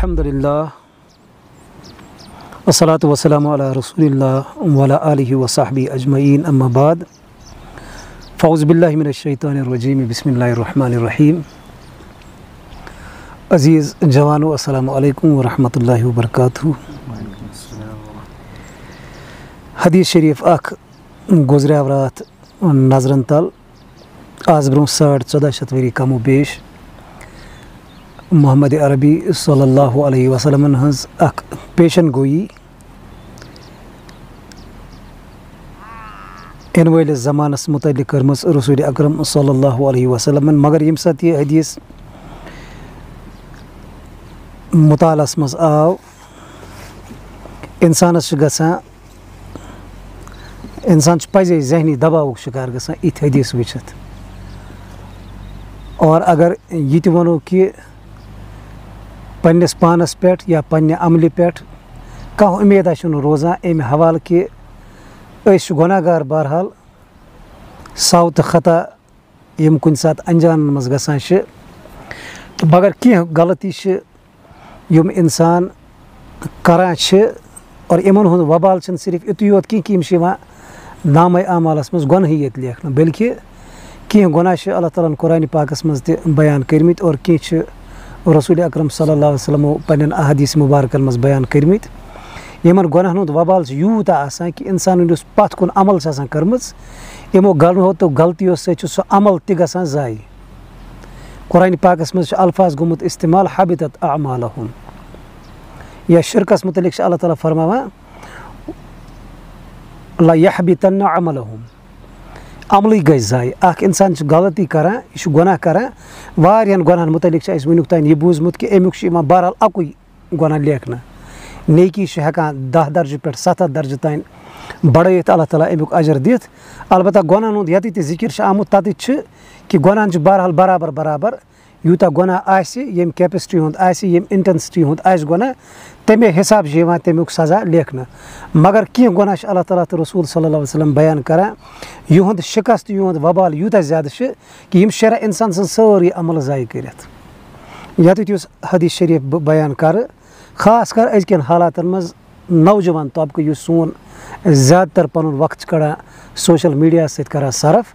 अल्हम्दुलिल्लाह वस्सलातु वस्सलामु अला रसूलिल्लाह व अला आलिहि व सहबिहि अजमईन अम्मा बाद फ़ौज़ु बिल्लाहि मिनश शैतानिर रजीम बिस्मिल्लाहिर रहमानिर रहीम। अज़ीज़ जवानो अस्सलामु अलैकुम व रहमतुल्लाहि व बरकातुहू। हदीस शरीफ अख गुज़रिया रात नजरन तल आज ब्रोह 1450 वरी कम बेश मोहम्मद अरबी सल्लल्लाहु अलैहि वसल्लम हज अख पेशन गोई इन वलिस ज़मानस मुतल्लिक करमस रसूल अकरम सल्लल्लाहु अलैहि वसल्लम। मगर यम साथ यह हदीस मुतालस मज आव इंसानस इंसान पजे जहनी दबाव शिकार गसान इत हदीस वुचित। और अगर ये वनो कि पन्नस पानस पे या पन्ने अमल पे कह उम्मीद रोजान अमे हवाल कि गुनाहगार बहरहाल साव तो खता यम कुन सात अंजान मज गसान तो मगर कह गलती यम इंसान करान और इमन हुंद वबाल सिर्फ युत योत कह नाम आमालस मज गुनह ये लेखन बल्कि कह गुनाह अल्लाह ताला कुरान पाकस मज बयान करमित और कह रसूल अकरम सल्लल्लाहु अलैहि वसल्लम पन्न अहदीस मुबारकन मज बयान करमित यमन गुनाहन हुंद वबाल यूता आसान कि इंसान पत कुन अमल कर्मच यमो गुनाहो तो गलतियों सह अमल ति गसान जाय। कुरान पाकस मज अल्फाज गुमुत इस्तेमाल हबितत अमालहुम या शिरकस मुतलिक अल्लाह ताला फरमावान ला यहबितन्न अमलहुम अमल गई जाय। अख इंसान गलती करान यह गुनाह करान वारियन गुनाहन मुतलिक वुनुक तान यह बूजमुत कि अमुक बहरहाल अकुई गुनाह लेखना नेकी हेकान 10 दर्ज पे 7 दर्ज तान बढ़ित अल्लाह ताला अमुक अजर दित। अलबत्ता गुनाहन हुंद यत जिक्र आमुत तत कि गुनाहन बहरहाल बराबर बराबर यूता गुनाह यम कैपेसिटी हुंद यम इंटेंसिटी हुंद गुनाह तमे हिसाब तमुक सज़ा लेखना। मगर कह गुनाह अल्लाह ताला तो रसूल सल्लल्लाहु अलैहि वसल्लम बयान करान युहद शिकस्त युहद वबाल यूता ज़्यादा कि यम शरा इंसान सन सारी अमल ज़ाय करित। यत हदीस शरीफ बयान कर खास कर अजकन हालातन मज नौजवान तबक सोन ज़्यादातर पन वक्त कड़ान सोशल मीडिया सत करान सरफ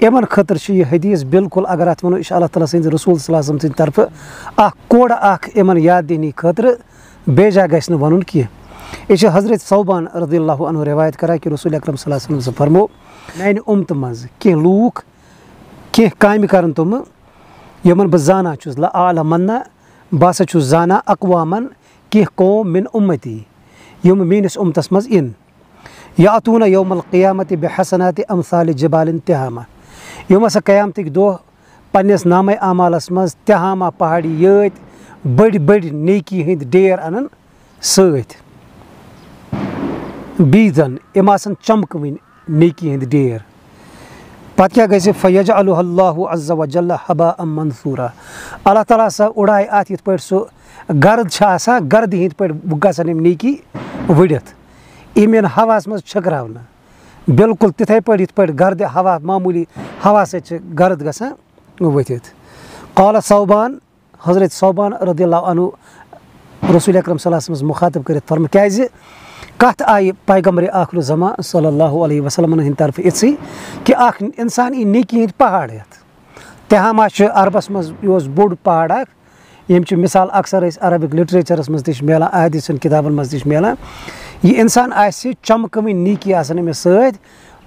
यमन खतर यह हदीस बिल्कुल अगर अत वो अल्लाह ताला सद रसूल सल्लल्लाहु अलैहि वसल्लम तरफ कोड़ यमन याद दिनी खतर बेजा गस वन कह। यह हज़रत सौबान रज़ियल्लाहु अन्हु रिवायत करा कि रसूल अकरम सल्लल्लाहु अलैहि वसल्लम फरमो मैंने उम्मत मज कह लूक कह काम कर तुम यमन बह जाना ला आलमन्ना बह जाना अकवामन कह कौम मिन उम्मती यम मीनिस उम्मतस मज इन यातूना यौमल क़ियामत बिहसनात अमसाल जबाल तिहामा यम हसा क़यामतिक दोह पन्नस नाम आमालस मज तिहामा पहाड़ी यत बड़ी बड़ी नेकी हंद ढेर अनन सत बीजन यम आसन चमकवन नेकी हंद ढेर पत क्या गि फ़यजअलुहु अज़्ज़ व जल्ल हबाअम मंसूरा अल्लाह ताला सा उड़ाए अत यथ पे सो गर्द गर्द हंद पे गसन यम नेकी वड़ित इमेन हवास मज छकरावना बिल्कुल तिथे पे यथ पे गर्द हवा मामूली हवा सत गर्द गसान वथित। क़ाल सौबान हज़रत सौबान रज़ियल्लाहु अन्हु रसूल अकरम सल्लल्लाहु अलैहि वसल्लम मुखातब कर फरम क्या कत आई पैगम्बर आखिर ज़मा सल्लल्लाहु अलैहि वसल्लम हंद तरफ इसी कि इंसान ई नेकी हंद पहाड़ यथ तिहामा अरबस मज यह बोड़ पहाड़ यम मिसाल अक्सर अरबिक लिटरेचरस मज मिलान अहदीसन किताबन मज मिलान यह इंसान चमकवन नेकी अमें सत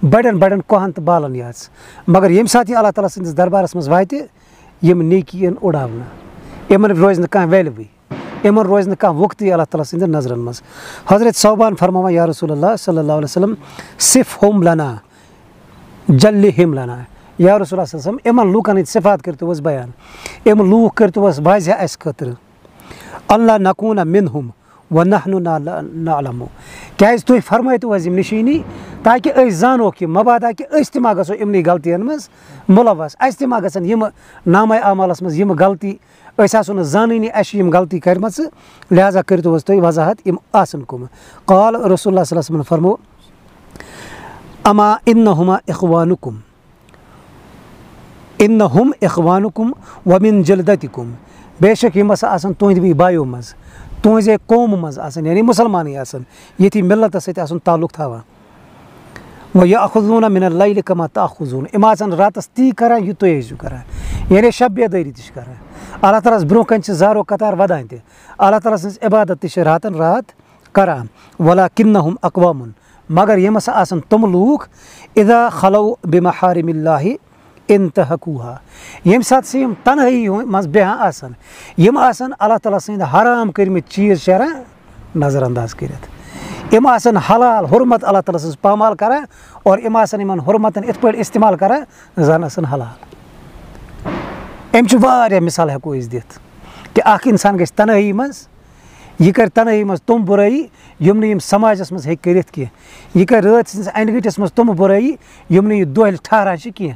बड़न बड़न कोहन तो बालन याज मगर यम साथ अल्लाह ताला सदिस दरबारस मज वात यम नेकी उड़ावना यमन रोज न कह वैल्यू यमन रोज न कह वक्त अल्लाह ताला सद नजरन मज। हज़रत सौबान फरमावा या रसूलल्लाह सल्लल्लाहु अलैहि वसल्लम सिफ हम लना जल्ली हिम लना या रसूलुल्लाह सल्लल्लाहु अलैहि वसल्लम यमन लूकन सिफात करतो वस बयान यम लूक करतो वस वाज़ह अस खतर अल्लाह नकूना मिनहुम व नहनु नालमु क्या तुम फरमायतो वस यम निशानी ताकि जानो कि मबादा कि तमा गो इमन गलतियन मज मुलवस तमा गन यम नाम आमालस मज यम गलती आसो न जाननी यम गलती करम लिहाजा करो वस तुम वजाहत यम आसन कुम। क़ाल रसूलुल्लाह सल्लल्लाहु अलैहि वसल्लम फरमो अमा इन्नहुमा इख्वानुकुम व मिन जल्दतिकुम बेशक यम तुंद बायो मज तुहजे कौम मज आसन यानी मुसलमान आसन ये मिलत सत आसन ताल्लुक थवान वो याखुज़ून मिनल लैल कमा ताखुज़ून इम आसन रातस ती करान यु तुह आइजु करान यानी शब बेदारी तह करान अल्लाह तालास ब्रोह कन ज़ारो कतार वदान तह अल्लाह ताला सज इबादत तह रातन रात करान वलाकिन्नहुम अक़वामुन मगर यम हसा आसन तुम लूख इदा खलौ बिमहारिमिल्लाहि इंतहकूहा यम सात से यम तन्हाई मज बेहान आसन यम आसन अल्लाह ताला सद हराम करमित चीज़ शरा नज़रअंदाज करित यम आसन हलाल हुरमत अल्लाह ताला सज पामाल करान और यम आसन यमन हुरमतन इत पे इस्तेमाल करान जान आसन हलाल अमच वारिया मिसाल हेको अस दित कि अख इंसान गژھِ तन्हाई मज यह कर तन्हाई मज तुम बुराई यम नम समाजस मज हेक करित की यह कर रात सिंस अनगटिस मज तुम बुराई यम नह दोहल ठहरान की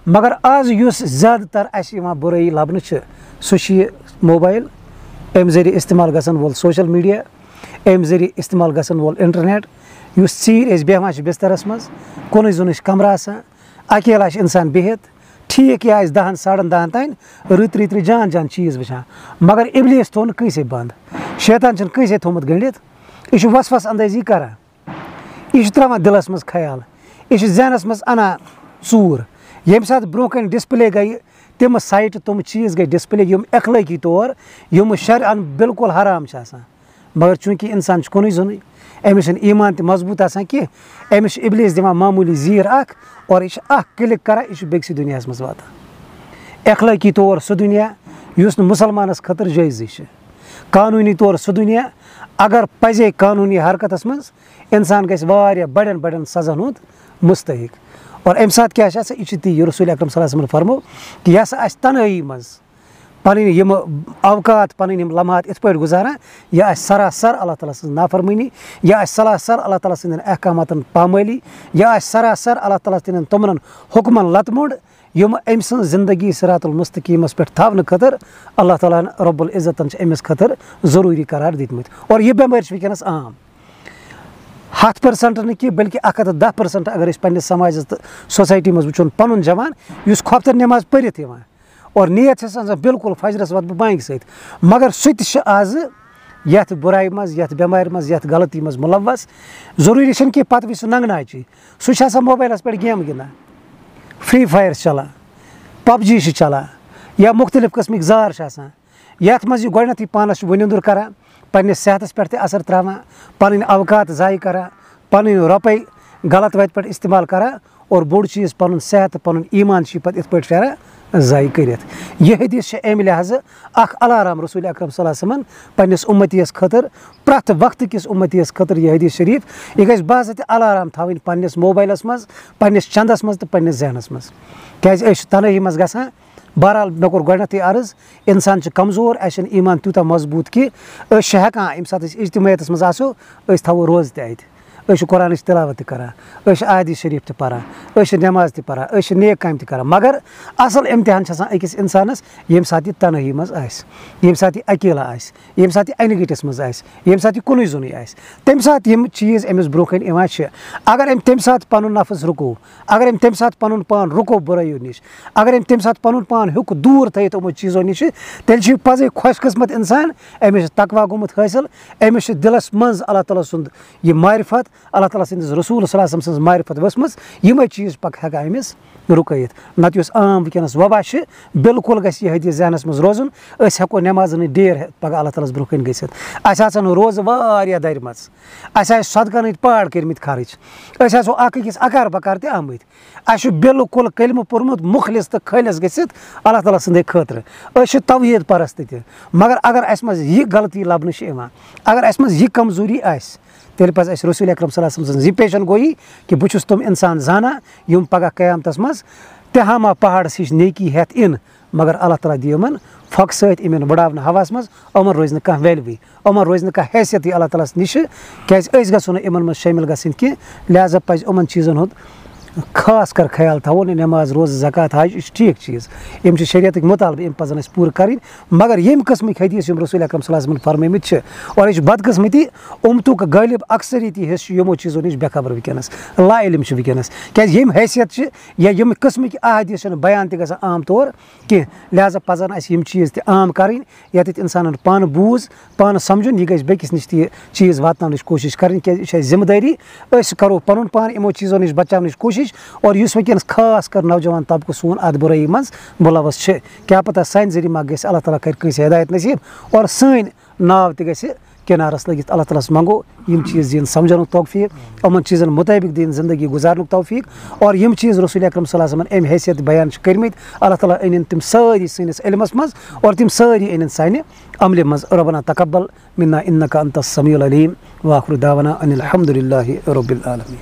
मगर आज युस ज़्यादातर अस बुराई लबन सह मोबाइल अम जरिए इस्तेमाल गसन वोल सोशल मीडिया अम जरिए इस्तेमाल गसन वोल इंटरनेट युस चीर बेहवान बिस्तरस मज कुन जुन कमरा आसान अकेला इंसान बिहित ठीक यह 10 साढ़े 10 तान रत जान जान चीज़ वुचान मगर इबलीस थो कंसे बंद शैतान कंसे थोमुत गंडित यह वसवस अंदाजी करान यह त्रावान दिलस मज ख्याल यह जहनस मज अना चूर यम सात ब्रोह कन डिस्प्ले गई तम साइट तम चीज़ गई डिस्प्ले यम अखलाकी तौर यम शरअन बिल्कुल हराम मगर चूंकि इंसान कुन जुन अमिस ईमान त मजबूत आसान कि अमिस इबलीस दिवान मामूली जीर अख और यह क्लिक करान यह बेकि दुनिया मज वातान अखलाकी तौर सह दुनिया युस मुसलमानस खतर जायज़ कानूनी तौर सह दुनिया अगर पजे कानूनी हरकतस मज इंसान गژھِ वारिया बड़न बड़न सज़न हुंद मुस्तहिक और अमि सात क्या यह ती रसूल अकरम सल्लल्लाहु अलैहि वसल्लम फरमो कि यह हसा तन्हाई मज पन्नि यम अवकात पन्नि यम लम्हात इत पे गुजारान यह सरासर अल्लाह ताला सज नाफरमानी यह सरासर अल्लाह ताला सदन अहकामातन पामाली यह सरासर अल्लाह ताला सदन तमन हुक्मन लतमुड यम अमि सं जिंदगी सिरातुल मुस्तकीमस पे थवन खतर अल्लाह ताला रब्बुल इज्जतन अमिस खतर जरूरी करार दितमत और यह बेमार वनस आम 10% कि बल्कि 110% अगर पे समाज तो सोसाइटी मज वो पुन जवान इस खोफ्तर नमाज पढ़ित और नीयत बिल्कुल फजरस वत बांग सत मगर सह आज यथ बुराई मज यथ बेमार मज यथ गलती मज मुलवस जरूरी कि पत वह नंगनाच सह मोबाइलस पे गेम गिंदान फ्री फायर चलान पबजी चलान या मुख्तलिफ किस्मिक जार यथ मज गोडनैथै पानस वनिंदुर करान पन्निस सेहतस पे असर त्रावान पन अवकात ज़ाय करान पन रुपये गलत वत पे इस्तेमाल करान और बोड़ चीज़ पन सेहत पन ईमान पे इत पे फेरान ज़ाय कर यह हदीस अमि लिहाज अख अलाराम रसूल अकरम सल्लल्लाहु अलैहि वसल्लम पन्निस उम्मतियस खतर प्रथ वक्त किस उम्मतियस खतर यह हदीस शरीफ यह गژھِ बाज़ाब्तہِ अलाराम थवनि पन्निस मोबाइलस मज पन्निस चंदस मज तो पन्निस जहनस मज क्या तन्हाई मज गसान बहरहाल मे कोर गोडनैथै अर्ज इंसान कमजोर असन ईमान तूता मजबूत कि हेकान यम सात इज्तिमायतस मज आसो थवो रोज तत कुरान तिलावत करान आयत शरीफ तह पढ़ान नमाज तह पढ़ान नेक काम तह करान मगर असल इम्तिहान अकिस इंसानस यम सात यह तन्हाई मज यम सात यह अकेला यम सात यह अनगटिस मज यम सात यह कुन जुन तम सात यम चीज़ अमिस ब्रोह कन अगर अम तम सात पन नफ्स रुको अगर अम तम सात पन पान रुको बुराइयों निश अगर अम तम सात पन पान हेक दूर थत यमो चीज़ों निश तेल पजे खुशकिस्मत इंसान अमिस तकवा गोमुत हासिल अमिस दिलस मज अल्लाह ताला सुंद यह मारिफत अल्लाह ताला सन्दस रसूल सल्लल्लाहु अलैहि वसल्लम मारिफत वसमस यम चीज़ पक हेका अमिस रुकैत नत आम वनस वबा बिल्कुल गژھِ यह हदीस जहनस मज रोजन हेको नमाज देर पगह अल्लाह ताला ब्रोह कन गژھِتھ आसन रोज वारिया दर मज सदकन पाड़ कर्मित खर्च अकिस अकार बकार तह आमत बिल्कुल कलम पोर्मुत मुखलिस तो खालिस गژھِتھ अल्लाह ताला सन्दे खतर तौहीद परस्त तह मगर अगर अस मज यह गलती लबन अगर अस मज यह कमजोरी तेल पज रसूल अकरम सल्लल्लाहु अलैहि वसल्लम यह पेशन गोई कि बहुत तुम इंसान जाना यम पगह क़यामतस मज तहामा पहाड़स हिश नेकी हेत इन मगर अल्लाह ताला दियमन फक सत इमन बड़ावन हवास मज अमन रोज कह वैल्यू अमन रोज कह हैसियत अल्लाह ताला निश क्या गो इमन मज शामिल गन कि लिहाजा पज अमन चीज़न खास कर ख्याल थो नमाज रोज़ ज़कात हज यह ठीक चीज़ यम शरीयत मुतालबे यम पजन पूर कर मगर येम कस्म हदीस रसूल अकरम सल्लल्लाहु अलैहि वसल्लम फरमेमित और यह बदकस्मती उम्मतुक गालिब अक्सरियती हिस्स यमो चीज़ों नश बेखबर वनस ला इल्म वनस क्या यम हैसियत या यम कस्म अहादीस बयान तक आम तौर कह लिहाजा पजन यम चीज़ आम कर ये इंसान पान बूझ पान समझुन यह गई बेकिस नश चीज़ वातन कोशिश कर जिम्मेदारी करो पन पान यमो चीज़ों नश बचाव कोशिश और इस वनस खास कर नौजवान तबक सोन अत बुराई मज मुलवस क्या पता सान जरिए मा गि अल्लाह ताला कर हिदायत नसीब और सन नाव तक किनारस लगित अल्लाह ताला मंगो यम चीज़ दिन समझन तौफीक यमन चीज़न मुताबिक दिन जिंदगी गुजारन तौफीक और यम चीज़ रसूल अकरम सल्लल्लाहु अलैहि वसल्लम अम हैसियत बयान कर्मित अल्लाह ताला अन तम सारी सनिस इल्मस मज और तम सारी अन साने अमल मज रब्बना तकब्बल मिन्ना इन्नका अंतस समीउल अलीम व आखिरु दावाना अनिल हम्दुलिल्लाहि रब्बिल आलमीन।